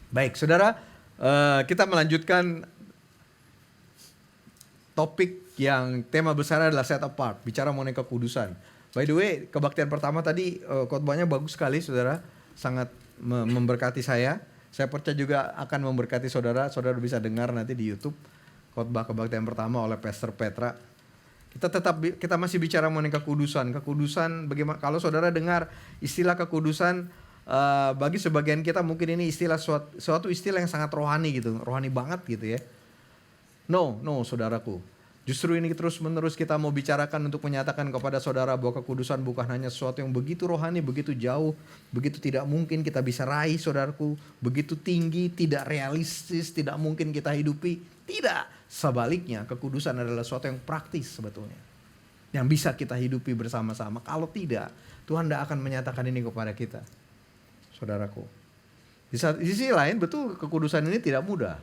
Baik, saudara, kita melanjutkan topik yang tema besar adalah set apart, bicara mengenai kekudusan. By the way, kebaktian pertama tadi khotbahnya bagus sekali, saudara, sangat memberkati saya. Saya percaya juga akan memberkati saudara. Saudara bisa dengar nanti di YouTube khotbah kebaktian pertama oleh Pastor Petra. Kita masih bicara mengenai kekudusan. Kekudusan, bagaimana kalau saudara dengar istilah kekudusan, bagi sebagian kita mungkin ini istilah suatu istilah yang sangat rohani gitu, rohani banget gitu ya. No, saudaraku. Justru ini terus menerus kita mau bicarakan untuk menyatakan kepada saudara bahwa kekudusan bukan hanya sesuatu yang begitu rohani, begitu jauh, begitu tidak mungkin kita bisa raih, saudaraku, begitu tinggi, tidak realistis, tidak mungkin kita hidupi. Tidak, sebaliknya kekudusan adalah sesuatu yang praktis sebetulnya, yang bisa kita hidupi bersama-sama. Kalau tidak, Tuhan tidak akan menyatakan ini kepada kita, saudaraku. Di sisi lain, betul kekudusan ini tidak mudah,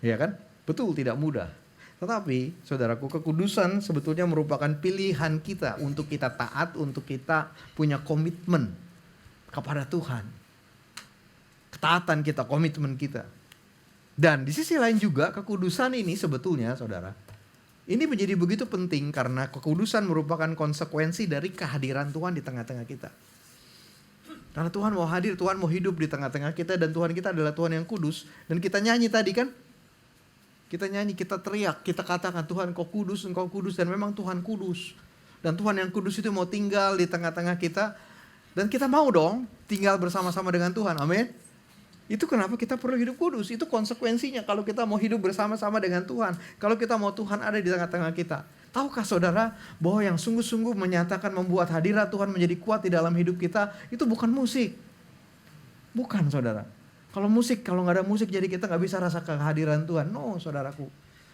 ya kan? Betul tidak mudah. Tetapi saudaraku, kekudusan sebetulnya merupakan pilihan kita untuk kita taat, untuk kita punya komitmen kepada Tuhan. Ketaatan kita, komitmen kita. Dan di sisi lain juga kekudusan ini sebetulnya saudara, ini menjadi begitu penting karena kekudusan merupakan konsekuensi dari kehadiran Tuhan di tengah-tengah kita. Karena Tuhan mau hadir, Tuhan mau hidup di tengah-tengah kita, dan Tuhan kita adalah Tuhan yang kudus. Dan kita nyanyi tadi kan, kita nyanyi, kita teriak, kita katakan Tuhan Engkau kudus, dan memang Tuhan kudus. Dan Tuhan yang kudus itu mau tinggal di tengah-tengah kita. Dan kita mau dong tinggal bersama-sama dengan Tuhan, amin. Itu kenapa kita perlu hidup kudus, itu konsekuensinya kalau kita mau hidup bersama-sama dengan Tuhan. Kalau kita mau Tuhan ada di tengah-tengah kita. Tahukah saudara bahwa yang sungguh-sungguh menyatakan membuat hadirat Tuhan menjadi kuat di dalam hidup kita, itu bukan musik. Bukan saudara. Kalau nggak ada musik jadi kita nggak bisa rasa kehadiran Tuhan. No, saudaraku.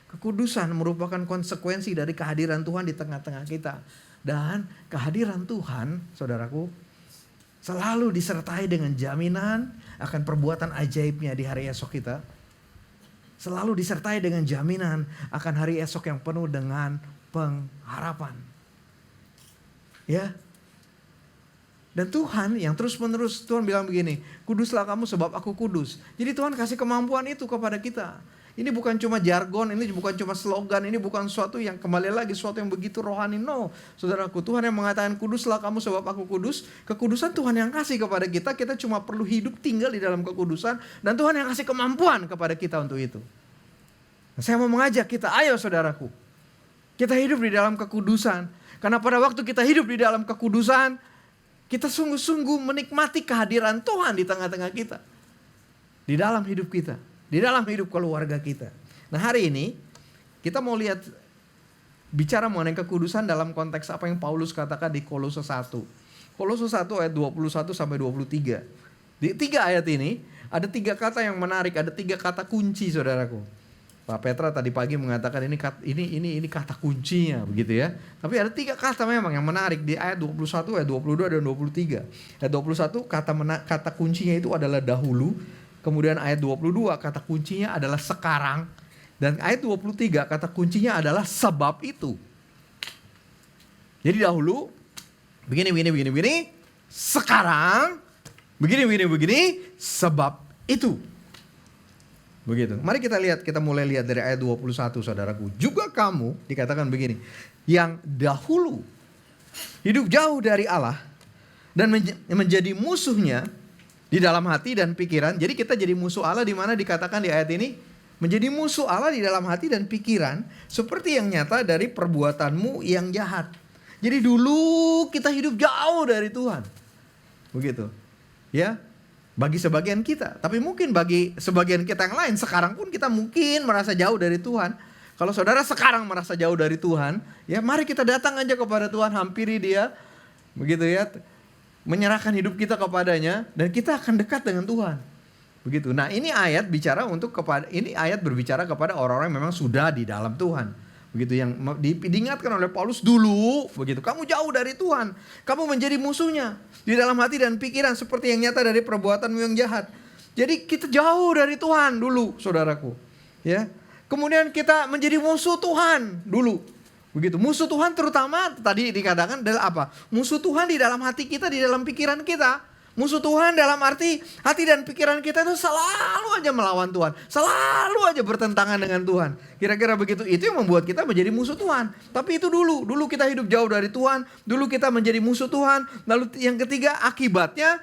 Kekudusan merupakan konsekuensi dari kehadiran Tuhan di tengah-tengah kita. Dan kehadiran Tuhan, saudaraku, selalu disertai dengan jaminan akan perbuatan ajaibnya di hari esok kita. Selalu disertai dengan jaminan akan hari esok yang penuh dengan pengharapan. Ya. Dan Tuhan yang terus menerus, Tuhan bilang begini, kuduslah kamu sebab aku kudus. Jadi Tuhan kasih kemampuan itu kepada kita. Ini bukan cuma jargon, ini bukan cuma slogan, ini bukan sesuatu yang kembali lagi sesuatu yang begitu rohani. No, saudaraku, Tuhan yang mengatakan kuduslah kamu sebab aku kudus. Kekudusan Tuhan yang kasih kepada kita, kita cuma perlu hidup tinggal di dalam kekudusan. Dan Tuhan yang kasih kemampuan kepada kita untuk itu. Nah, saya mau mengajak kita, ayo saudaraku, kita hidup di dalam kekudusan. Karena pada waktu kita hidup di dalam kekudusan, kita sungguh-sungguh menikmati kehadiran Tuhan di tengah-tengah kita. Di dalam hidup kita. Di dalam hidup keluarga kita. Nah hari ini kita mau lihat bicara mengenai kekudusan dalam konteks apa yang Paulus katakan di Kolose 1. Kolose 1 ayat 21 sampai 23. Di 3 ayat ini ada 3 kata yang menarik, ada 3 kata kunci saudaraku. Pak Petra tadi pagi mengatakan ini kata kuncinya begitu ya. Tapi ada 3 kata memang yang menarik di ayat 21, ayat 22 dan 23. Ayat 21 kata kuncinya itu adalah dahulu. Kemudian ayat 22 kata kuncinya adalah sekarang. Dan ayat 23 kata kuncinya adalah sebab itu. Jadi dahulu begini. Sekarang begini. Sebab itu. Begitu. Mari kita mulai lihat dari ayat 21 saudaraku. Juga kamu dikatakan begini. Yang dahulu hidup jauh dari Allah dan menjadi musuhnya di dalam hati dan pikiran. Jadi kita jadi musuh Allah di mana dikatakan di ayat ini. Menjadi musuh Allah di dalam hati dan pikiran. Seperti yang nyata dari perbuatanmu yang jahat. Jadi dulu kita hidup jauh dari Tuhan. Begitu. Ya. Bagi sebagian kita. Tapi mungkin bagi sebagian kita yang lain. Sekarang pun kita mungkin merasa jauh dari Tuhan. Kalau saudara sekarang merasa jauh dari Tuhan. Ya mari kita datang aja kepada Tuhan. Hampiri dia. Begitu ya. Menyerahkan hidup kita kepadanya dan kita akan dekat dengan Tuhan. Begitu. Nah, ini ayat berbicara kepada orang-orang yang memang sudah di dalam Tuhan. Begitu yang diingatkan oleh Paulus dulu, begitu. Kamu jauh dari Tuhan. Kamu menjadi musuhnya di dalam hati dan pikiran seperti yang nyata dari perbuatanmu yang jahat. Jadi kita jauh dari Tuhan dulu, saudaraku. Ya. Kemudian kita menjadi musuh Tuhan dulu. Begitu, musuh Tuhan terutama tadi dikatakan adalah apa? Musuh Tuhan di dalam hati kita, di dalam pikiran kita. Musuh Tuhan dalam arti hati dan pikiran kita itu selalu aja melawan Tuhan. Selalu aja bertentangan dengan Tuhan. Kira-kira begitu. Itu yang membuat kita menjadi musuh Tuhan. Tapi itu dulu. Dulu kita hidup jauh dari Tuhan. Dulu kita menjadi musuh Tuhan. Lalu yang ketiga, akibatnya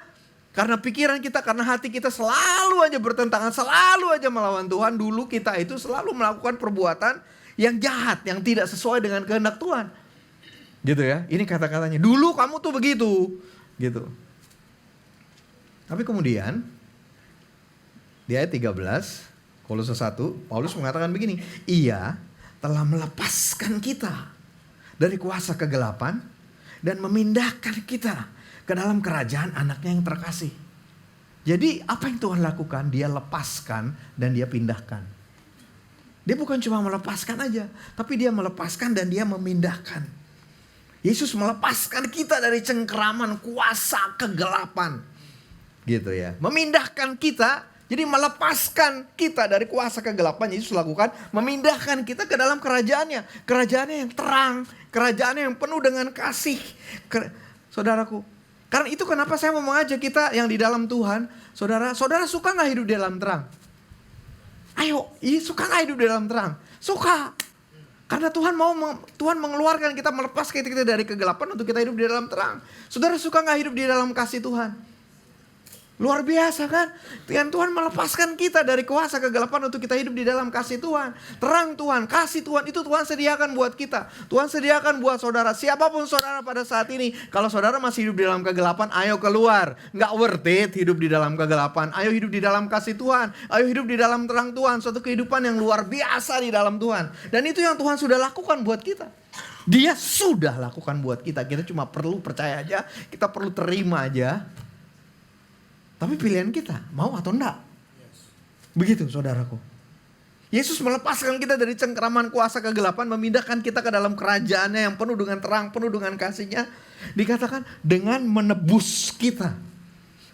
karena pikiran kita, karena hati kita selalu aja bertentangan. Selalu aja melawan Tuhan. Dulu kita itu selalu melakukan perbuatan yang jahat. Yang tidak sesuai dengan kehendak Tuhan. Gitu ya. Ini kata-katanya. Dulu kamu tuh begitu. Gitu. Tapi kemudian di ayat 13 Kolose 1 Paulus mengatakan begini, Ia telah melepaskan kita dari kuasa kegelapan dan memindahkan kita ke dalam kerajaan anaknya yang terkasih. Jadi apa yang Tuhan lakukan? Dia lepaskan dan dia pindahkan. Dia bukan cuma melepaskan aja, tapi dia melepaskan dan dia memindahkan. Yesus melepaskan kita dari cengkeraman kuasa kegelapan. Gitu ya. Memindahkan kita, jadi melepaskan kita dari kuasa kegelapan. Yesus lakukan, memindahkan kita ke dalam kerajaannya. Kerajaannya yang terang, kerajaannya yang penuh dengan kasih. Saudaraku, karena itu kenapa saya mau mengajak kita yang di dalam Tuhan. Saudara suka gak hidup di dalam terang? Ayo, suka gak hidup di dalam terang? Suka. Karena Tuhan mengeluarkan kita, melepaskan kita dari kegelapan untuk kita hidup di dalam terang. Saudara suka gak hidup di dalam kasih Tuhan? Luar biasa kan? Dan Tuhan melepaskan kita dari kuasa kegelapan untuk kita hidup di dalam kasih Tuhan. Terang Tuhan, kasih Tuhan, itu Tuhan sediakan buat kita. Tuhan sediakan buat saudara. Siapapun saudara pada saat ini. Kalau saudara masih hidup di dalam kegelapan, ayo keluar. Nggak worth it hidup di dalam kegelapan. Ayo hidup di dalam kasih Tuhan. Ayo hidup di dalam terang Tuhan. Suatu kehidupan yang luar biasa di dalam Tuhan. Dan itu yang Tuhan sudah lakukan buat kita. Dia sudah lakukan buat kita. Kita cuma perlu percaya aja. Kita perlu terima aja. Tapi pilihan kita, mau atau enggak? Begitu saudaraku. Yesus melepaskan kita dari cengkeraman kuasa kegelapan, memindahkan kita ke dalam kerajaannya yang penuh dengan terang, penuh dengan kasihnya. Dikatakan dengan menebus kita.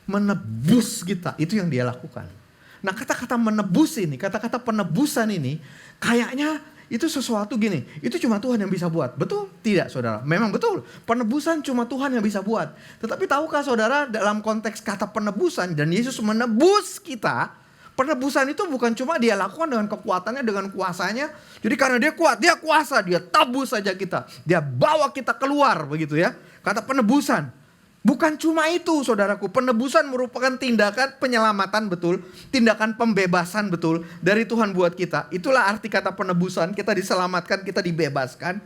Menebus kita, itu yang dia lakukan. Nah kata-kata menebus ini, kata-kata penebusan ini, kayaknya itu sesuatu gini, itu cuma Tuhan yang bisa buat. Betul? Tidak saudara, memang betul. Penebusan cuma Tuhan yang bisa buat. Tetapi tahukah saudara dalam konteks kata penebusan dan Yesus menebus kita. Penebusan itu bukan cuma dia lakukan dengan kekuatannya, dengan kuasanya. Jadi karena dia kuat, dia kuasa, dia tabus saja kita. Dia bawa kita keluar begitu ya. Kata penebusan. Bukan cuma itu saudaraku, penebusan merupakan tindakan penyelamatan betul, tindakan pembebasan betul dari Tuhan buat kita. Itulah arti kata penebusan, kita diselamatkan, kita dibebaskan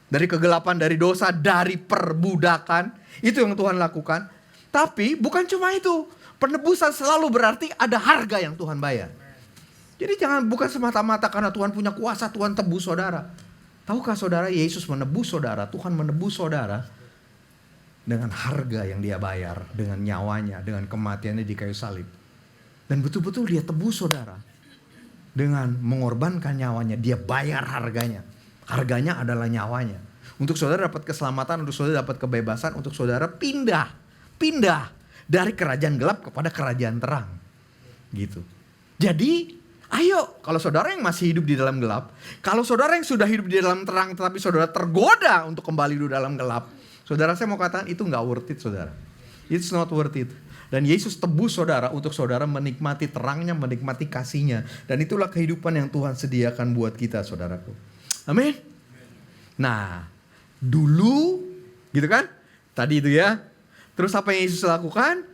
dari kegelapan, dari dosa, dari perbudakan. Itu yang Tuhan lakukan. Tapi bukan cuma itu, penebusan selalu berarti ada harga yang Tuhan bayar. Jadi bukan semata-mata karena Tuhan punya kuasa, Tuhan tebus saudara. Tahukah saudara, Yesus menebus saudara, Tuhan menebus saudara dengan harga yang dia bayar, dengan nyawanya, dengan kematiannya di kayu salib. Dan betul-betul dia tebus saudara. Dengan mengorbankan nyawanya, dia bayar harganya. Harganya adalah nyawanya. Untuk saudara dapat keselamatan, untuk saudara dapat kebebasan, untuk saudara pindah dari kerajaan gelap kepada kerajaan terang. Gitu. Jadi, ayo, kalau saudara yang masih hidup di dalam gelap, kalau saudara yang sudah hidup di dalam terang tetapi saudara tergoda untuk kembali di dalam gelap, saudara, saya mau katakan itu gak worth it saudara. It's not worth it. Dan Yesus tebus saudara untuk saudara menikmati terangnya, menikmati kasihnya. Dan itulah kehidupan yang Tuhan sediakan buat kita saudaraku. Amin. Nah, dulu gitu kan. Tadi itu ya. Terus apa yang Yesus lakukan?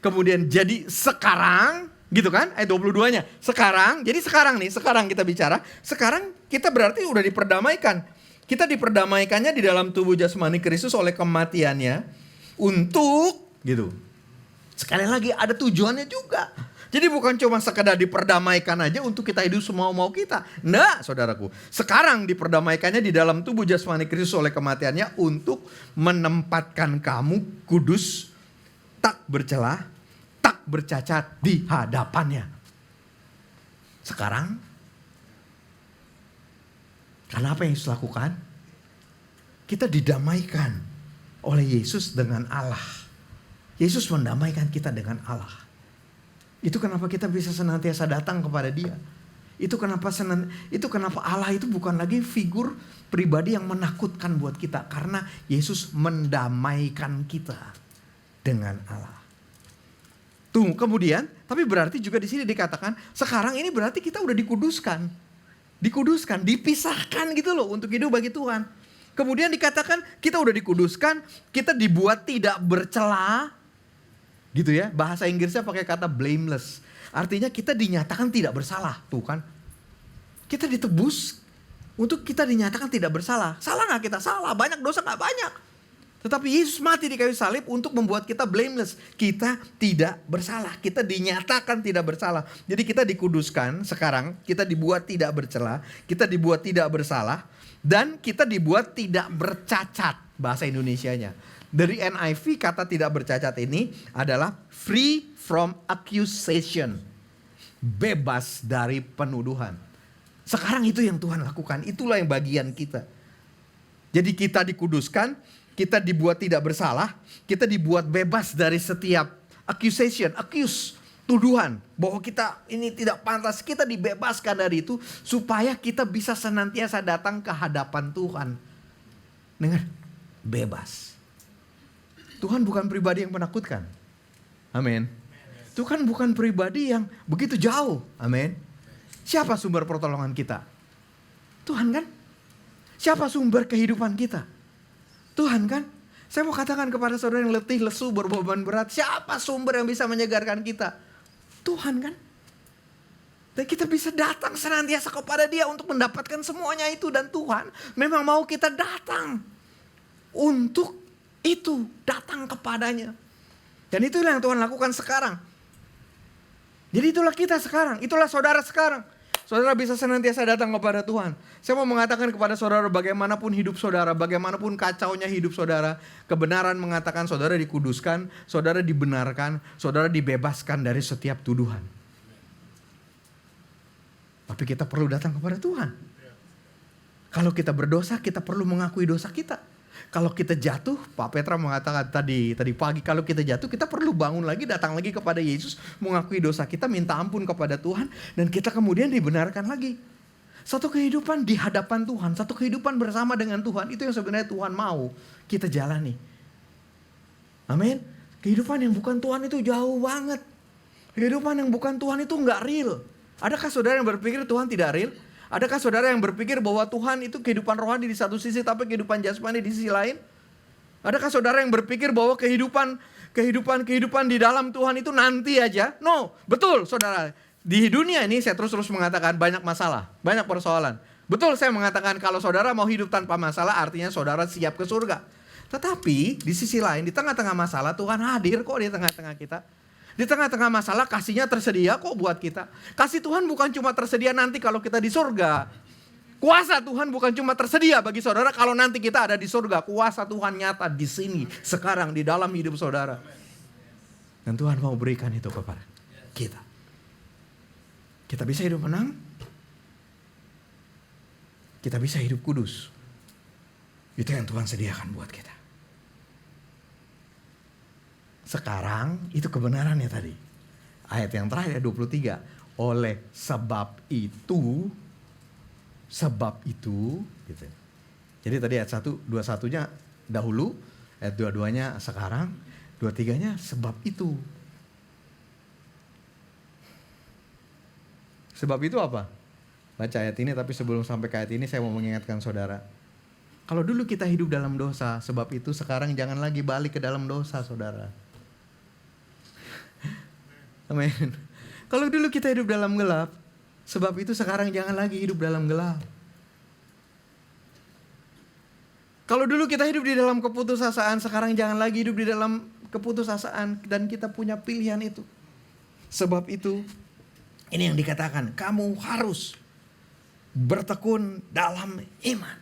Kemudian jadi sekarang gitu kan. Ayat 22-nya. Sekarang, jadi sekarang kita bicara. Sekarang kita berarti udah diperdamaikan. Kita diperdamaikannya di dalam tubuh jasmani Kristus oleh kematiannya untuk gitu. Sekali lagi ada tujuannya juga. Jadi bukan cuma sekedar diperdamaikan aja untuk kita hidup semau-mau kita. Nah, saudaraku, sekarang diperdamaikannya di dalam tubuh jasmani Kristus oleh kematiannya untuk menempatkan kamu kudus, tak bercelah, tak bercacat di hadapannya. Sekarang karena apa yang Yesus lakukan? Kita didamaikan oleh Yesus dengan Allah. Yesus mendamaikan kita dengan Allah. Itu kenapa kita bisa senantiasa datang kepada Dia. Itu kenapa Allah itu bukan lagi figur pribadi yang menakutkan buat kita. Karena Yesus mendamaikan kita. dengan Allah. Tuh, kemudian, tapi berarti juga di sini dikatakan, sekarang ini berarti kita udah dikuduskan. Dikuduskan, dipisahkan gitu loh untuk hidup bagi Tuhan. Kemudian dikatakan kita udah dikuduskan, kita dibuat tidak bercela. Gitu ya, bahasa Inggrisnya pakai kata blameless. Artinya kita dinyatakan tidak bersalah, tuh kan. Kita ditebus untuk kita dinyatakan tidak bersalah. Salah gak kita? Salah, banyak dosa gak banyak. Tetapi Yesus mati di kayu salib untuk membuat kita blameless. Kita tidak bersalah. Kita dinyatakan tidak bersalah. Jadi kita dikuduskan sekarang. Kita dibuat tidak bercela. Kita dibuat tidak bersalah. Dan kita dibuat tidak bercacat. Bahasa Indonesianya. Dari NIV kata tidak bercacat ini adalah free from accusation. Bebas dari penuduhan. Sekarang itu yang Tuhan lakukan. Itulah yang bagian kita. Jadi kita dikuduskan. Kita dibuat tidak bersalah, kita dibuat bebas dari setiap accusation, tuduhan bahwa kita ini tidak pantas, kita dibebaskan dari itu supaya kita bisa senantiasa datang ke hadapan Tuhan dengan bebas. Tuhan bukan pribadi yang menakutkan. Amin. Tuhan bukan pribadi yang begitu jauh. Amin. Siapa sumber pertolongan kita? Tuhan kan? Siapa sumber kehidupan kita? Tuhan kan? Saya mau katakan kepada saudara yang letih, lesu, berbeban berat. Siapa sumber yang bisa menyegarkan kita? Tuhan kan? Dan kita bisa datang senantiasa kepada Dia untuk mendapatkan semuanya itu. Dan Tuhan memang mau kita datang untuk itu. Datang kepadanya. Dan itulah yang Tuhan lakukan sekarang. Jadi itulah kita sekarang. Itulah saudara sekarang. Saudara bisa senantiasa datang kepada Tuhan. Saya mau mengatakan kepada saudara bagaimanapun hidup saudara, bagaimanapun kacaunya hidup saudara, kebenaran mengatakan saudara dikuduskan, saudara dibenarkan, saudara dibebaskan dari setiap tuduhan. Tapi kita perlu datang kepada Tuhan. Kalau kita berdosa, kita perlu mengakui dosa kita. Kalau kita jatuh, Pak Petra mengatakan tadi pagi, kalau kita jatuh kita perlu bangun lagi, datang lagi kepada Yesus, mengakui dosa kita, minta ampun kepada Tuhan, dan kita kemudian dibenarkan lagi. Satu kehidupan di hadapan Tuhan, satu kehidupan bersama dengan Tuhan, itu yang sebenarnya Tuhan mau kita jalani. Amin. Kehidupan yang bukan Tuhan itu jauh banget. Kehidupan yang bukan Tuhan itu gak real. Adakah saudara yang berpikir Tuhan tidak real? Adakah saudara yang berpikir bahwa Tuhan itu kehidupan rohani di satu sisi tapi kehidupan jasmani di sisi lain? Adakah saudara yang berpikir bahwa kehidupan di dalam Tuhan itu nanti aja? No, betul saudara. Di dunia ini saya terus mengatakan banyak masalah, banyak persoalan. Betul saya mengatakan kalau saudara mau hidup tanpa masalah artinya saudara siap ke surga. Tetapi di sisi lain di tengah-tengah masalah Tuhan hadir kok di tengah-tengah kita. Di tengah-tengah masalah kasihnya tersedia kok buat kita. Kasih Tuhan bukan cuma tersedia nanti kalau kita di surga. Kuasa Tuhan bukan cuma tersedia bagi saudara kalau nanti kita ada di surga. Kuasa Tuhan nyata di sini, sekarang, di dalam hidup saudara. Dan Tuhan mau berikan itu kepada kita. Kita bisa hidup menang. Kita bisa hidup kudus. Itu yang Tuhan sediakan buat kita. Sekarang itu kebenarannya tadi. Ayat yang terakhir 23. Oleh sebab itu gitu. Jadi tadi ayat 21-nya dahulu, ayat 22-nya sekarang, 23-nya sebab itu. Sebab itu apa? Baca ayat ini, tapi sebelum sampai ke ayat ini saya mau mengingatkan saudara. Kalau dulu kita hidup dalam dosa, sebab itu sekarang jangan lagi balik ke dalam dosa saudara. Amin. Kalau dulu kita hidup dalam gelap, sebab itu sekarang jangan lagi hidup dalam gelap. Kalau dulu kita hidup di dalam keputusasaan, sekarang jangan lagi hidup di dalam keputusasaan dan kita punya pilihan itu. Sebab itu, ini yang dikatakan, kamu harus bertekun dalam iman.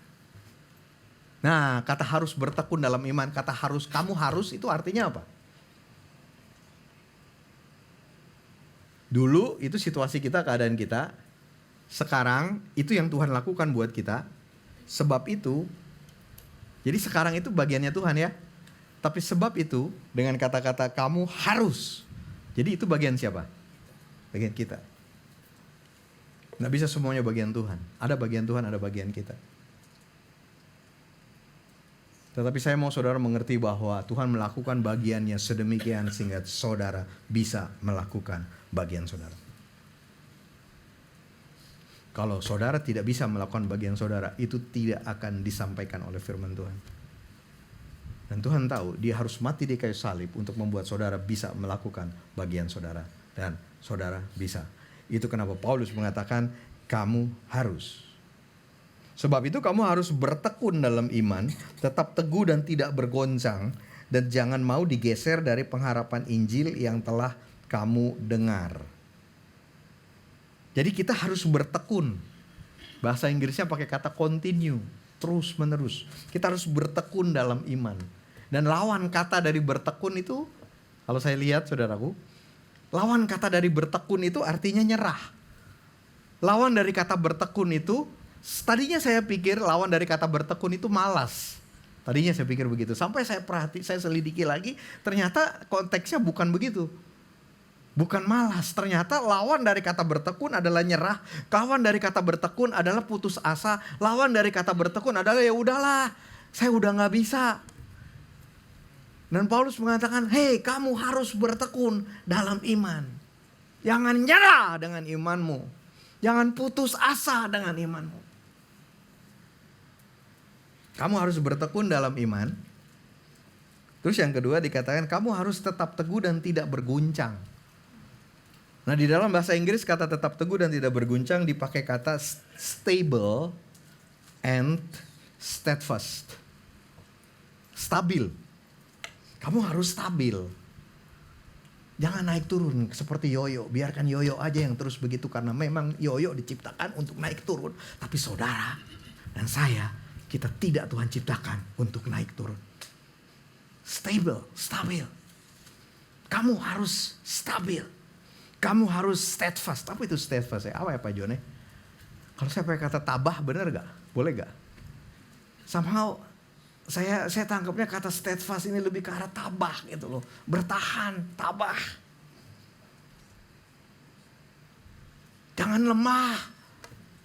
Nah, kata harus bertekun dalam iman, kata harus, kamu harus itu artinya apa? Dulu itu situasi kita, keadaan kita. Sekarang itu yang Tuhan lakukan buat kita. Sebab itu, jadi sekarang itu bagiannya Tuhan ya. Tapi sebab itu dengan kata-kata kamu harus. Jadi itu bagian siapa? Bagian kita. Nggak bisa semuanya bagian Tuhan. Ada bagian Tuhan, ada bagian kita. Tetapi saya mau saudara mengerti bahwa Tuhan melakukan bagiannya sedemikian sehingga saudara bisa melakukan bagian saudara. Kalau saudara tidak bisa melakukan bagian saudara, itu tidak akan disampaikan oleh firman Tuhan. Dan Tuhan tahu dia harus mati di kayu salib untuk membuat saudara bisa melakukan bagian saudara. Dan saudara bisa. Itu kenapa Paulus mengatakan kamu harus. Sebab itu kamu harus bertekun dalam iman, tetap teguh dan tidak bergoncang, dan jangan mau digeser dari pengharapan Injil yang telah kamu dengar. Jadi kita harus bertekun. Bahasa Inggrisnya pakai kata continue, terus menerus. Kita harus bertekun dalam iman. Dan lawan kata dari bertekun itu, kalau saya lihat saudaraku, lawan kata dari bertekun itu artinya nyerah. Lawan dari kata bertekun itu, tadinya saya pikir lawan dari kata bertekun itu malas. Tadinya saya pikir begitu. Sampai saya selidiki lagi, ternyata konteksnya bukan begitu. Bukan malas, ternyata lawan dari kata bertekun adalah nyerah. Lawan dari kata bertekun adalah putus asa. Lawan dari kata bertekun adalah ya udahlah, saya udah gak bisa. Dan Paulus mengatakan, hei kamu harus bertekun dalam iman. Jangan nyerah dengan imanmu. Jangan putus asa dengan imanmu. Kamu harus bertekun dalam iman. Terus yang kedua dikatakan kamu harus tetap teguh dan tidak berguncang. Nah di dalam bahasa Inggris kata tetap teguh dan tidak berguncang dipakai kata stable and steadfast. Stabil. Kamu harus stabil. Jangan naik turun seperti yoyo. Biarkan yoyo aja yang terus begitu. Karena memang yoyo diciptakan untuk naik turun. Tapi saudara dan saya, kita tidak Tuhan ciptakan untuk naik turun. Stable, stabil. Kamu harus stabil. Kamu harus steadfast. Apa itu steadfast ya? Apa ya Pak Jone? Kalau saya pakai kata tabah benar gak? Boleh gak? Somehow saya tangkapnya kata steadfast ini lebih ke arah tabah gitu loh. Bertahan, tabah. Jangan lemah.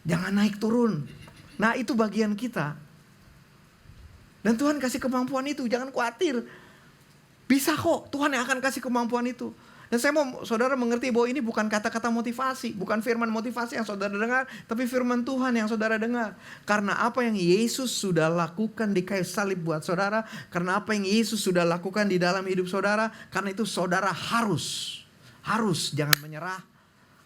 Jangan naik turun. Nah itu bagian kita. Dan Tuhan kasih kemampuan itu, jangan khawatir. Bisa kok, Tuhan yang akan kasih kemampuan itu. Dan saya mau saudara mengerti bahwa ini bukan kata-kata motivasi. Bukan firman motivasi yang saudara dengar. Tapi firman Tuhan yang saudara dengar. Karena apa yang Yesus sudah lakukan di kayu salib buat saudara. Karena apa yang Yesus sudah lakukan di dalam hidup saudara. Karena itu saudara harus jangan menyerah.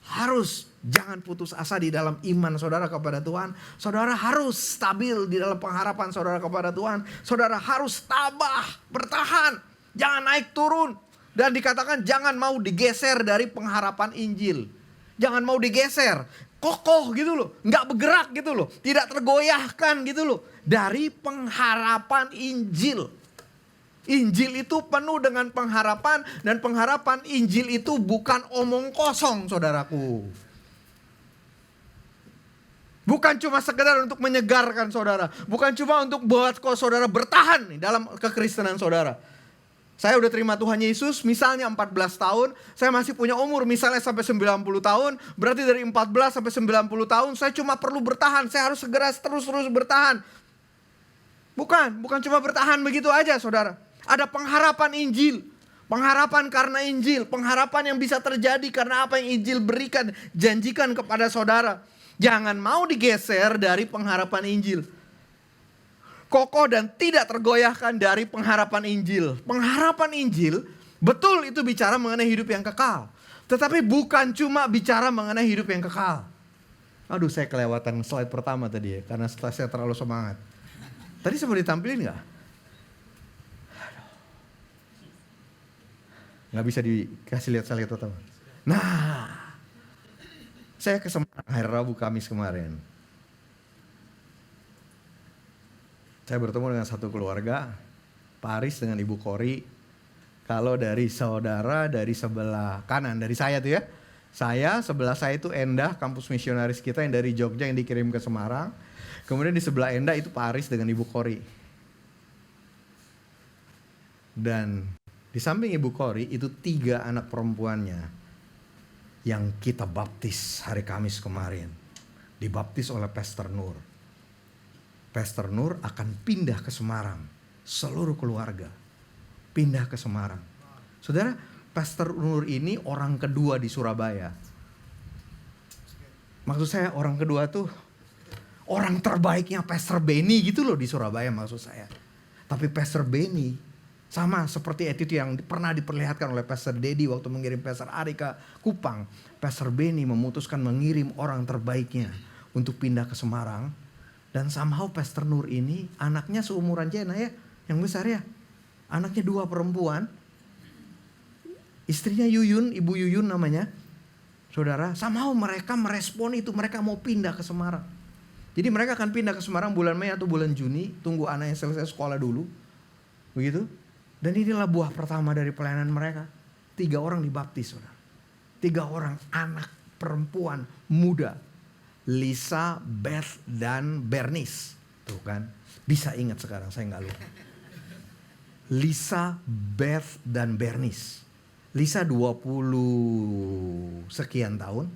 Harus jangan putus asa di dalam iman saudara kepada Tuhan. Saudara harus stabil di dalam pengharapan saudara kepada Tuhan. Saudara harus tabah, bertahan. Jangan naik turun. Dan dikatakan jangan mau digeser dari pengharapan Injil. Jangan mau digeser. Kokoh gitu loh. Nggak bergerak gitu loh. Tidak tergoyahkan gitu loh. Dari pengharapan Injil. Injil itu penuh dengan pengharapan. Dan pengharapan Injil itu bukan omong kosong saudaraku. Bukan cuma sekedar untuk menyegarkan saudara. Bukan cuma untuk buat saudara bertahan dalam kekristenan saudara. Saya udah terima Tuhan Yesus misalnya 14 tahun. Saya masih punya umur misalnya sampai 90 tahun. Berarti dari 14 sampai 90 tahun saya cuma perlu bertahan. Saya harus segera terus bertahan. Bukan cuma bertahan begitu aja saudara. Ada pengharapan Injil. Pengharapan karena Injil. Pengharapan yang bisa terjadi karena apa yang Injil berikan. Janjikan kepada saudara. Jangan mau digeser dari pengharapan Injil. Kokoh dan tidak tergoyahkan dari pengharapan Injil. Pengharapan Injil betul itu bicara mengenai hidup yang kekal. Tetapi bukan cuma bicara mengenai hidup yang kekal. Aduh saya kelewatan slide pertama tadi ya. Karena setelah saya terlalu semangat. Tadi sempat ditampilin gak? Gak bisa dikasih lihat slide pertama. Nah. Saya ke Semarang hari Rabu Kamis kemarin. Saya bertemu dengan satu keluarga, Pak Aris dengan Ibu Kori. Kalau dari saudara dari sebelah kanan, dari saya tuh ya. Sebelah saya itu Endah, kampus misionaris kita yang dari Jogja yang dikirim ke Semarang. Kemudian di sebelah Endah itu Pak Aris dengan Ibu Kori. Dan di samping Ibu Kori itu 3 anak perempuannya yang kita baptis hari Kamis kemarin. Dibaptis oleh Pastor Nur. Pastor Nur akan pindah ke Semarang seluruh keluarga pindah ke Semarang. Saudara, Pastor Nur ini orang kedua di Surabaya. Maksud saya orang kedua tuh orang terbaiknya Pastor Benny gitu loh di Surabaya maksud saya. Tapi Pastor Benny sama seperti attitude yang pernah diperlihatkan oleh Pastor Dedi waktu mengirim Pastor Ari ke Kupang. Pastor Benny memutuskan mengirim orang terbaiknya untuk pindah ke Semarang. Dan somehow Pastor Nur ini anaknya seumuran Jena ya, yang besar ya. Anaknya 2 perempuan. Istrinya Yuyun, Ibu Yuyun namanya. Saudara, somehow mereka merespon itu, mereka mau pindah ke Semarang. Jadi mereka akan pindah ke Semarang bulan Mei atau bulan Juni, tunggu anaknya selesai sekolah dulu. Begitu. Dan inilah buah pertama dari pelayanan mereka. 3 orang dibaptis, saudara. 3 orang anak perempuan muda. Lisa, Beth, dan Bernice. Tuh kan, bisa ingat sekarang, saya nggak lupa. Lisa, Beth, dan Bernice. Lisa 20 sekian tahun.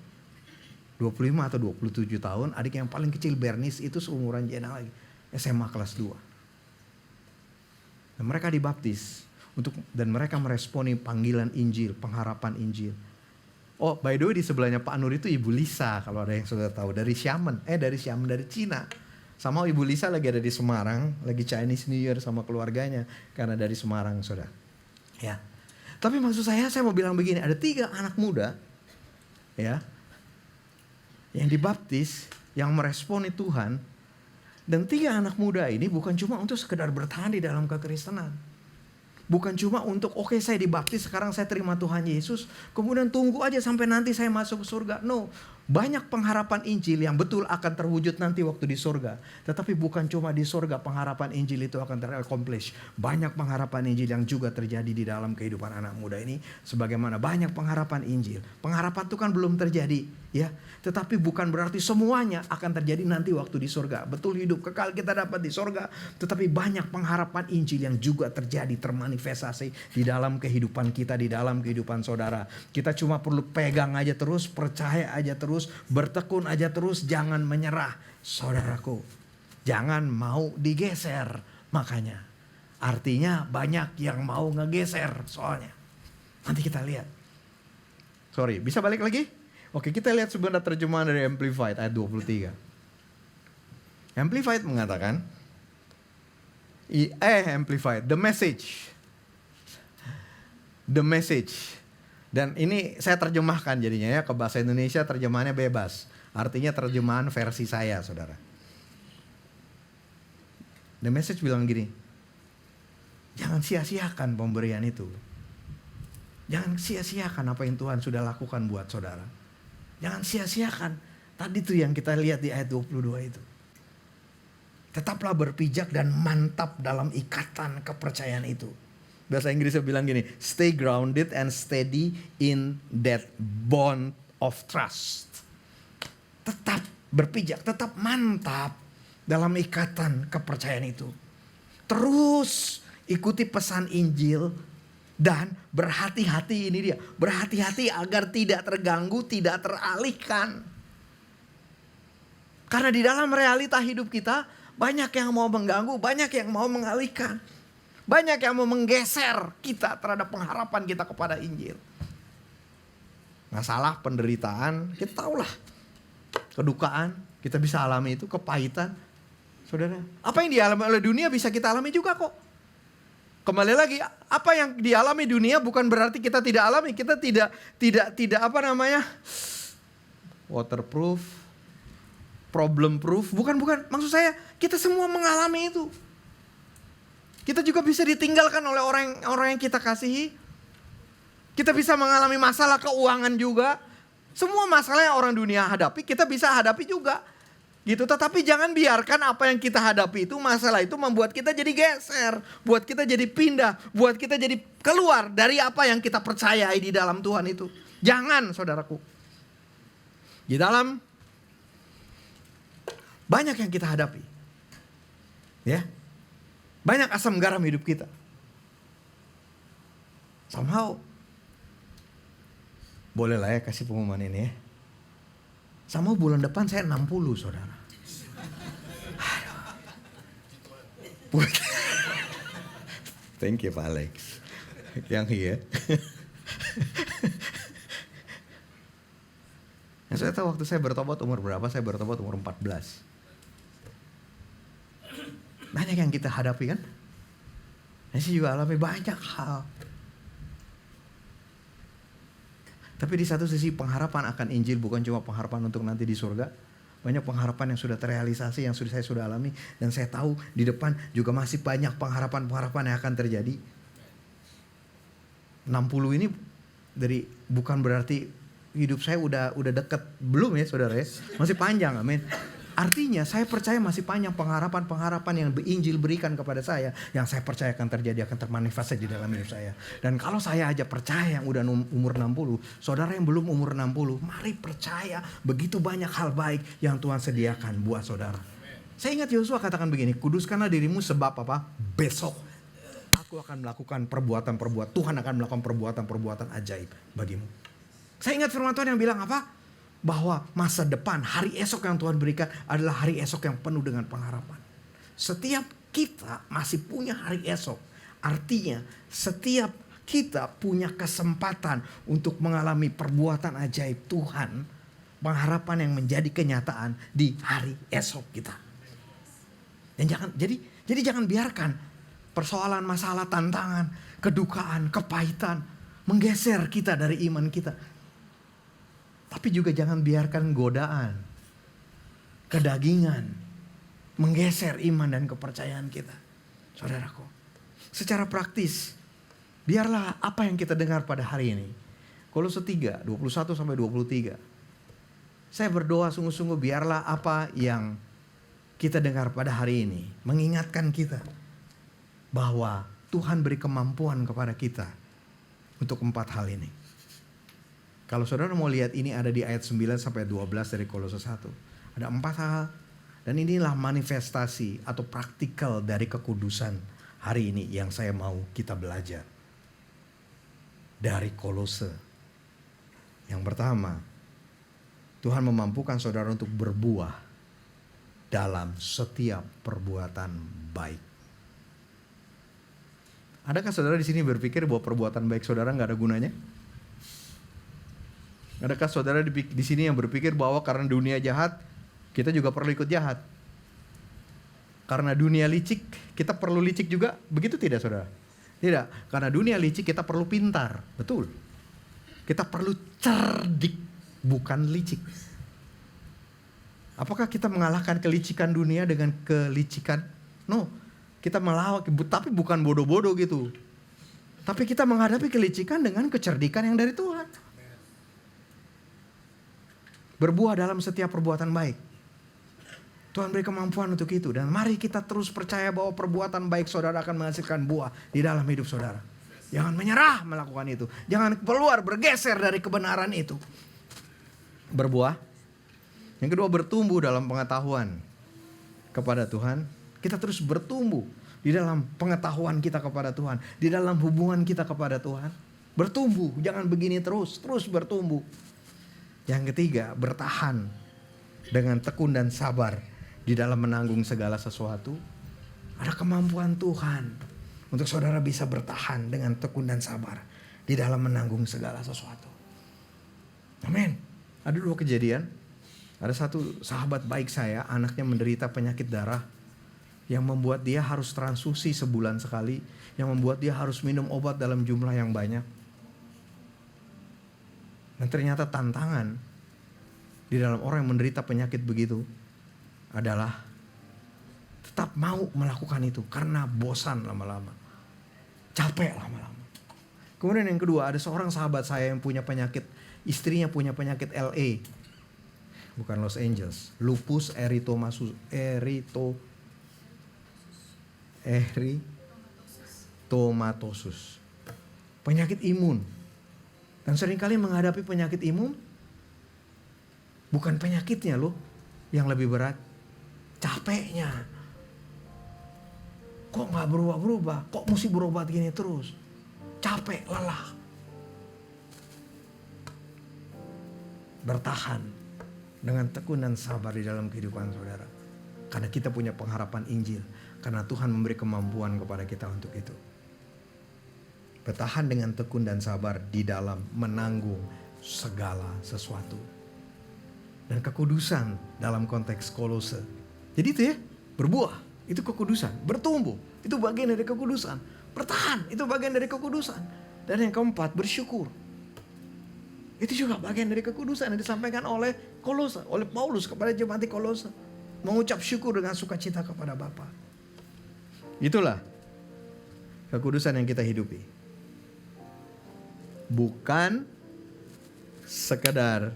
25 atau 27 tahun. Adik yang paling kecil Bernice itu seumuran Jena lagi. SMA kelas 2. Dan mereka dibaptis. Dan mereka meresponi panggilan Injil, pengharapan Injil. Oh by the way di sebelahnya Pak Nur itu Ibu Lisa. Kalau ada yang sudah tahu. Dari Xiamen, dari Cina. Sama Ibu Lisa lagi ada di Semarang. Lagi Chinese New Year sama keluarganya. Karena dari Semarang saudara. Ya. Tapi maksud saya mau bilang begini, ada 3 anak muda ya yang dibaptis, yang meresponi Tuhan. Dan 3 anak muda ini bukan cuma untuk sekedar bertahan di dalam kekristenan. Bukan cuma untuk oke, saya dibaptis sekarang saya terima Tuhan Yesus, kemudian tunggu aja sampai nanti saya masuk ke surga. No, banyak pengharapan Injil yang betul akan terwujud nanti waktu di surga. Tetapi bukan cuma di surga pengharapan Injil itu akan ter-accomplish. Banyak pengharapan Injil yang juga terjadi di dalam kehidupan anak muda ini. Sebagaimana banyak pengharapan Injil. Pengharapan itu kan belum terjadi ya. Tetapi bukan berarti semuanya akan terjadi nanti waktu di surga. Betul, hidup kekal kita dapat di surga. Tetapi banyak pengharapan Injil yang juga terjadi, termanifestasi di dalam kehidupan kita, di dalam kehidupan saudara. Kita cuma perlu pegang aja terus, percaya aja terus, bertekun aja terus, jangan menyerah. Saudaraku, jangan mau digeser. Makanya artinya banyak yang mau ngegeser soalnya. Nanti kita lihat. Sorry, bisa balik lagi? Oke, kita lihat sebenarnya terjemahan dari Amplified ayat 23. Amplified mengatakan, Amplified, the message. The message. Dan ini saya terjemahkan jadinya ya ke bahasa Indonesia, terjemahannya bebas. Artinya terjemahan versi saya, saudara. The message bilang gini, jangan sia-siakan pemberian itu. Jangan sia-siakan apa yang Tuhan sudah lakukan buat saudara. Jangan sia-siakan. Tadi tuh yang kita lihat di ayat 22 itu. Tetaplah berpijak dan mantap dalam ikatan kepercayaan itu. Bahasa Inggrisnya bilang gini, stay grounded and steady in that bond of trust. Tetap berpijak, tetap mantap dalam ikatan kepercayaan itu. Terus ikuti pesan Injil. Dan berhati-hati, ini dia. Berhati-hati agar tidak terganggu, tidak teralihkan. Karena di dalam realita hidup kita, banyak yang mau mengganggu, banyak yang mau mengalihkan. Banyak yang mau menggeser kita terhadap pengharapan kita kepada Injil. Masalah, penderitaan, kita tahulah. Kedukaan, kita bisa alami itu, kepahitan. Saudara, apa yang dialami oleh dunia bisa kita alami juga kok. Kembali lagi, apa yang dialami dunia bukan berarti kita tidak alami. Kita tidak apa namanya, waterproof, problem proof. Bukan. Maksud saya, kita semua mengalami itu. Kita juga bisa ditinggalkan oleh orang yang kita kasihi. Kita bisa mengalami masalah keuangan juga. Semua masalah yang orang dunia hadapi, kita bisa hadapi juga. Gitu, tetapi jangan biarkan apa yang kita hadapi itu, masalah itu membuat kita jadi geser, buat kita jadi pindah, buat kita jadi keluar dari apa yang kita percayai di dalam Tuhan itu. Jangan, saudaraku. Di dalam banyak yang kita hadapi. Ya. Banyak asam garam hidup kita. Somehow boleh lah ya kasih pengumuman ini ya. Sama bulan depan saya 60, saudara. Thank you Pak Alex. Yang iya. Yang saya tahu waktu saya bertobat umur berapa? Saya bertobat umur 14. Banyak yang kita hadapi kan? Saya juga alami banyak hal. Tapi di satu sisi pengharapan akan Injil bukan cuma pengharapan untuk nanti di surga. Banyak pengharapan yang sudah terrealisasi, yang saya sudah alami. Dan saya tahu di depan juga masih banyak pengharapan-pengharapan yang akan terjadi. 60 ini bukan berarti hidup saya udah dekat. Belum ya saudara ya. Masih panjang, amin. Artinya saya percaya masih panjang pengharapan-pengharapan yang Injil berikan kepada saya. Yang saya percaya akan terjadi, akan termanifestasi di dalam hidup saya. Dan kalau saya aja percaya yang udah umur 60. Saudara yang belum umur 60. Mari percaya begitu banyak hal baik yang Tuhan sediakan buat saudara. Saya ingat Yosua katakan begini. Kuduskanlah dirimu sebab apa? Besok aku akan melakukan perbuatan-perbuatan. Tuhan akan melakukan perbuatan-perbuatan ajaib bagimu. Saya ingat firman Tuhan yang bilang apa? Bahwa masa depan, hari esok yang Tuhan berikan adalah hari esok yang penuh dengan pengharapan. Setiap kita masih punya hari esok. Artinya setiap kita punya kesempatan untuk mengalami perbuatan ajaib Tuhan. Pengharapan yang menjadi kenyataan di hari esok kita. Dan jadi jangan biarkan persoalan, masalah, tantangan, kedukaan, kepahitan menggeser kita dari iman kita. Tapi juga jangan biarkan godaan, kedagingan menggeser iman dan kepercayaan kita. Saudaraku, secara praktis, biarlah apa yang kita dengar pada hari ini. Kolose 3, 21-23. Saya berdoa sungguh-sungguh biarlah apa yang kita dengar pada hari ini mengingatkan kita bahwa Tuhan beri kemampuan kepada kita untuk 4 hal ini. Kalau saudara mau lihat ini ada di ayat 9-12 dari Kolose 1. Ada 4 hal. Dan inilah manifestasi atau praktikal dari kekudusan hari ini yang saya mau kita belajar. Dari Kolose. Yang pertama, Tuhan memampukan saudara untuk berbuah dalam setiap perbuatan baik. Adakah saudara di sini berpikir bahwa perbuatan baik saudara nggak ada gunanya? Adakah saudara di sini yang berpikir bahwa karena dunia jahat, kita juga perlu ikut jahat? Karena dunia licik, kita perlu licik juga? Begitu tidak saudara? Tidak, karena dunia licik kita perlu pintar, betul. Kita perlu cerdik, bukan licik. Apakah kita mengalahkan kelicikan dunia dengan kelicikan? No, kita melawan, tapi bukan bodoh-bodoh gitu. Tapi kita menghadapi kelicikan dengan kecerdikan yang dari Tuhan. Berbuah dalam setiap perbuatan baik. Tuhan beri kemampuan untuk itu. Dan mari kita terus percaya bahwa perbuatan baik saudara akan menghasilkan buah di dalam hidup saudara. Jangan menyerah melakukan itu. Jangan keluar bergeser dari kebenaran itu. Berbuah. Yang kedua, bertumbuh dalam pengetahuan kepada Tuhan. Kita terus bertumbuh di dalam pengetahuan kita kepada Tuhan. Di dalam hubungan kita kepada Tuhan. Bertumbuh. Jangan begini terus bertumbuh. Yang ketiga, bertahan dengan tekun dan sabar di dalam menanggung segala sesuatu. Ada kemampuan Tuhan untuk saudara bisa bertahan dengan tekun dan sabar di dalam menanggung segala sesuatu. Amin. Ada 2 kejadian. Ada satu sahabat baik saya, anaknya menderita penyakit darah yang membuat dia harus transfusi sebulan sekali, yang membuat dia harus minum obat dalam jumlah yang banyak. Dan ternyata tantangan di dalam orang yang menderita penyakit begitu adalah tetap mau melakukan itu karena bosan lama-lama. Capek lama-lama. Kemudian yang kedua, ada seorang sahabat saya yang punya penyakit, istrinya punya penyakit LA. Bukan Los Angeles. Lupus eritomatosus. Penyakit imun. Dan seringkali menghadapi penyakit imun, bukan penyakitnya loh yang lebih berat. Capeknya. Kok gak berubah-berubah? Kok mesti berobat gini terus? Capek, lelah. Bertahan dengan tekun dan sabar di dalam kehidupan saudara. Karena kita punya pengharapan Injil. Karena Tuhan memberi kemampuan kepada kita untuk itu. Bertahan dengan tekun dan sabar di dalam menanggung segala sesuatu. Dan kekudusan dalam konteks Kolose. Jadi itu ya, berbuah, itu kekudusan. Bertumbuh, itu bagian dari kekudusan. Bertahan, itu bagian dari kekudusan. Dan yang keempat, bersyukur. Itu juga bagian dari kekudusan yang disampaikan oleh Kolose, oleh Paulus kepada jemaat di Kolose. Mengucap syukur dengan sukacita kepada Bapa. Itulah kekudusan yang kita hidupi. Bukan sekedar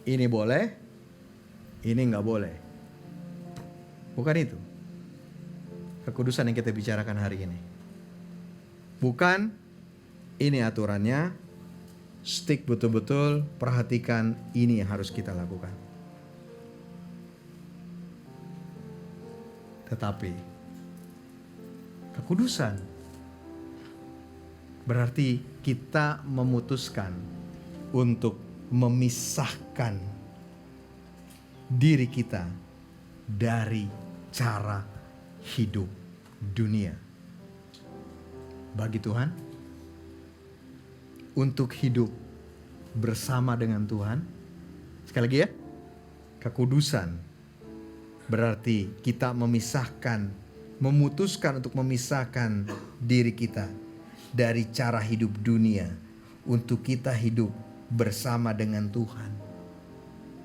ini boleh, ini nggak boleh. Bukan itu kekudusan yang kita bicarakan hari ini. Bukan ini aturannya, stick betul-betul, perhatikan ini yang harus kita lakukan. Tetapi kekudusan berarti kita memutuskan untuk memisahkan diri kita dari cara hidup dunia. Bagi Tuhan, untuk hidup bersama dengan Tuhan, sekali lagi ya, kekudusan berarti kita memutuskan untuk memisahkan diri kita dari cara hidup dunia untuk kita hidup bersama dengan Tuhan.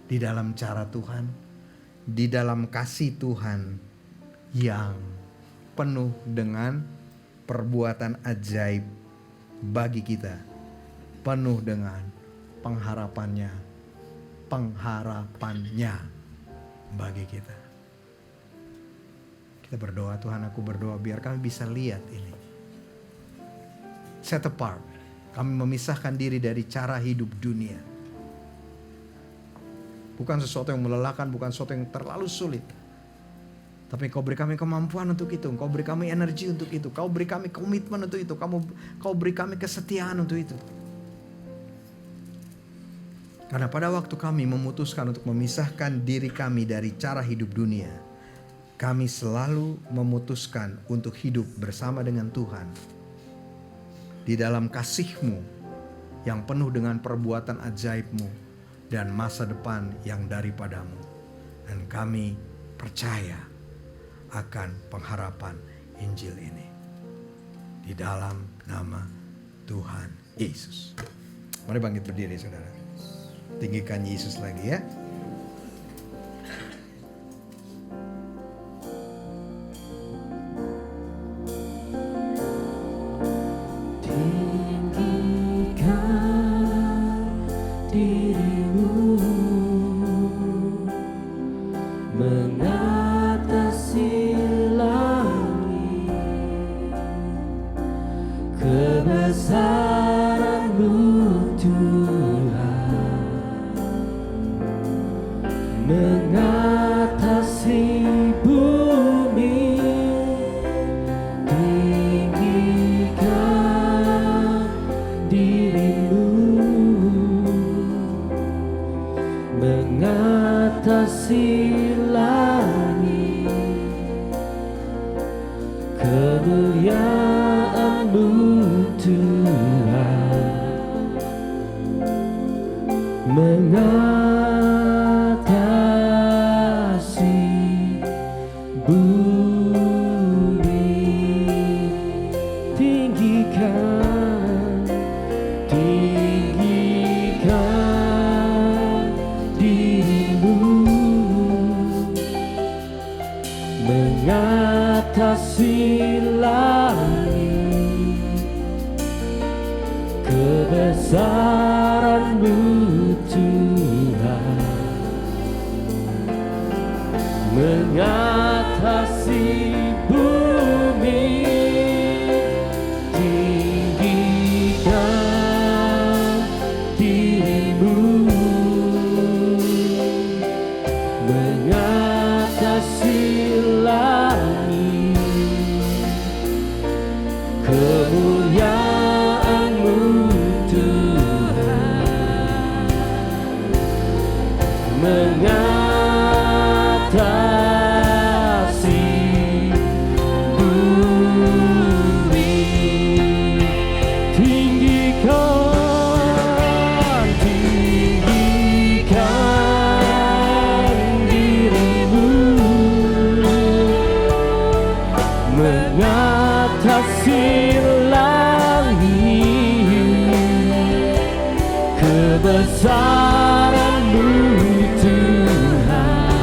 Di dalam cara Tuhan, di dalam kasih Tuhan yang penuh dengan perbuatan ajaib bagi kita. Penuh dengan pengharapannya bagi kita. Kita berdoa, Tuhan, aku berdoa biar kami bisa lihat ini. Set apart. Kami memisahkan diri dari cara hidup dunia. Bukan sesuatu yang melelahkan, bukan sesuatu yang terlalu sulit. Tapi Kau beri kami kemampuan untuk itu. Kau beri kami energi untuk itu. Kau beri kami komitmen untuk itu. Kau beri kami kesetiaan untuk itu. Karena pada waktu kami memutuskan untuk memisahkan diri kami dari cara hidup dunia, kami selalu memutuskan untuk hidup bersama dengan Tuhan. Di dalam kasih-Mu yang penuh dengan perbuatan ajaib-Mu dan masa depan yang daripada-Mu. Dan kami percaya akan pengharapan Injil ini. Di dalam nama Tuhan Yesus. Mari bangkit berdiri, saudara. Tinggikan Yesus lagi ya. Mengatasi bumi. kebesaran-Mu Tuhan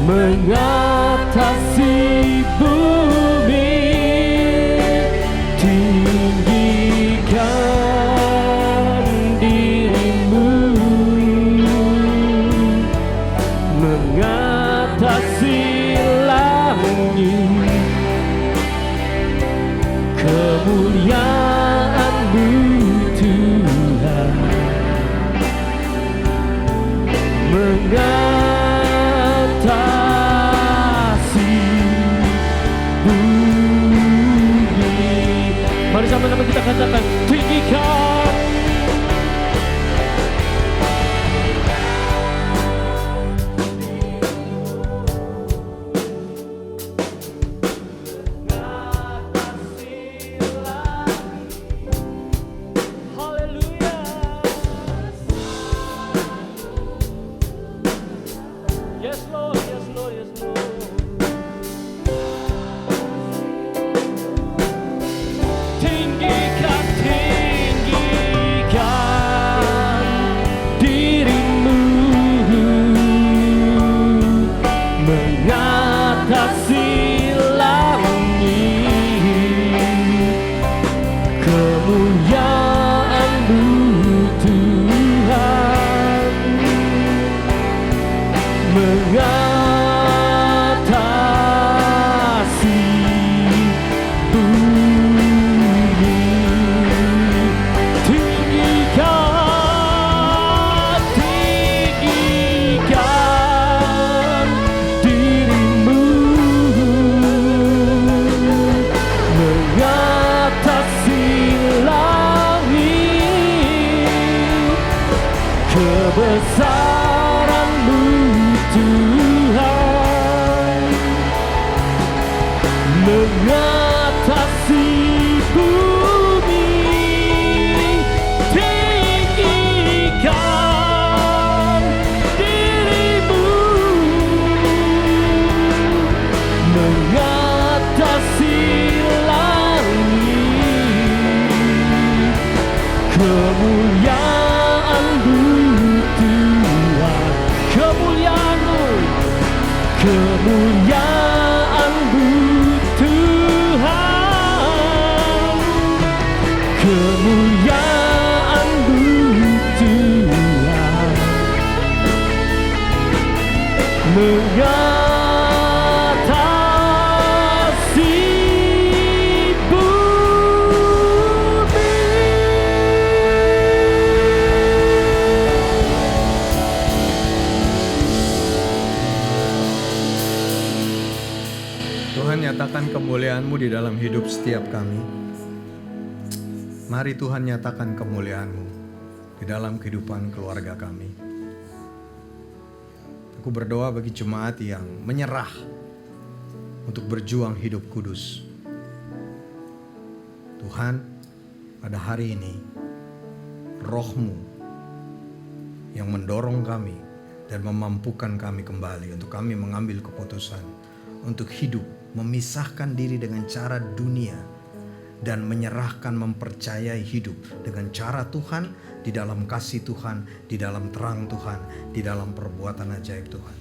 mengatasi bumi, tinggikan diri-Mu mengatasi langit, kemuliaan-Mu Tuhan mengatasi bumi. Mari sama-sama kita katakan, tinggikan. Yes Lord, yes Lord, yes Lord. Tinggikan, tinggikan diri-Mu mengatasi langit, kemuliaan-Mu Tuhan mengatasi bumi. Tinggikan, tinggikan diri-Mu mengatasi langit, kebesaran-Mu Tuhan mengatasi bumi, tinggikan diri-Mu mengatasi langit, kemuliaan-Mu Tuhan, kemuliaan-Mu, kemuliaan-Mu Tuhan, kemuliaan-Mu Tuhan mengatasi bumi. Tuhan, nyatakan kemuliaan-Mu di dalam hidup setiap kami. Mari Tuhan, nyatakan kemuliaan-Mu di dalam kehidupan keluarga kami. Aku berdoa bagi jemaat yang menyerah untuk berjuang hidup kudus. Tuhan, pada hari ini Roh-Mu yang mendorong kami dan memampukan kami kembali untuk kami mengambil keputusan untuk hidup, memisahkan diri dengan cara dunia dan menyerahkan, mempercayai hidup dengan cara Tuhan, di dalam kasih Tuhan, di dalam terang Tuhan, di dalam perbuatan ajaib Tuhan.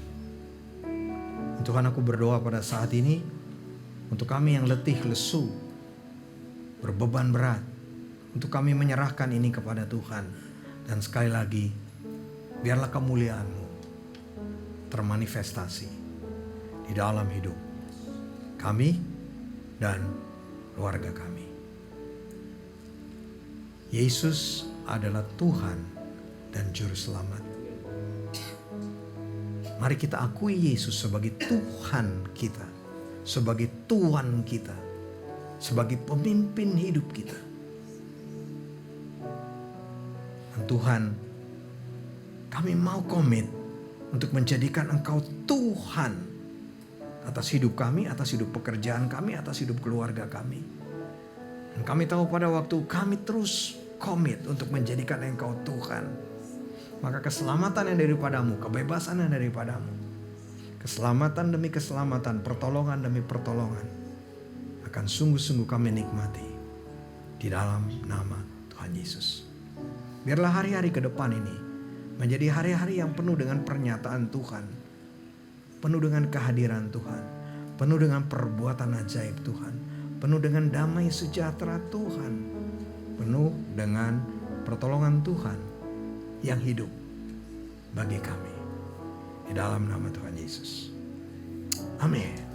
Tuhan, aku berdoa pada saat ini untuk kami yang letih, lesu, berbeban berat, untuk kami menyerahkan ini kepada Tuhan. Dan sekali lagi, biarlah kemuliaan-Mu termanifestasi di dalam hidup kami dan keluarga kami. Yesus adalah Tuhan dan Juru Selamat. Mari kita akui Yesus sebagai Tuhan kita, sebagai Tuhan kita, sebagai pemimpin hidup kita. Dan Tuhan, kami mau komit untuk menjadikan Engkau Tuhan atas hidup kami, atas hidup pekerjaan kami, atas hidup keluarga kami. Dan kami tahu pada waktu kami terus komit untuk menjadikan Engkau Tuhan, maka keselamatan yang daripadamu, kebebasan yang daripadamu, keselamatan demi keselamatan, pertolongan demi pertolongan akan sungguh-sungguh kami nikmati di dalam nama Tuhan Yesus. Biarlah hari-hari ke depan ini menjadi hari-hari yang penuh dengan pernyataan Tuhan, penuh dengan kehadiran Tuhan, penuh dengan perbuatan ajaib Tuhan, penuh dengan damai sejahtera Tuhan, penuh dengan pertolongan Tuhan yang hidup bagi kami. Di dalam nama Tuhan Yesus. Amin.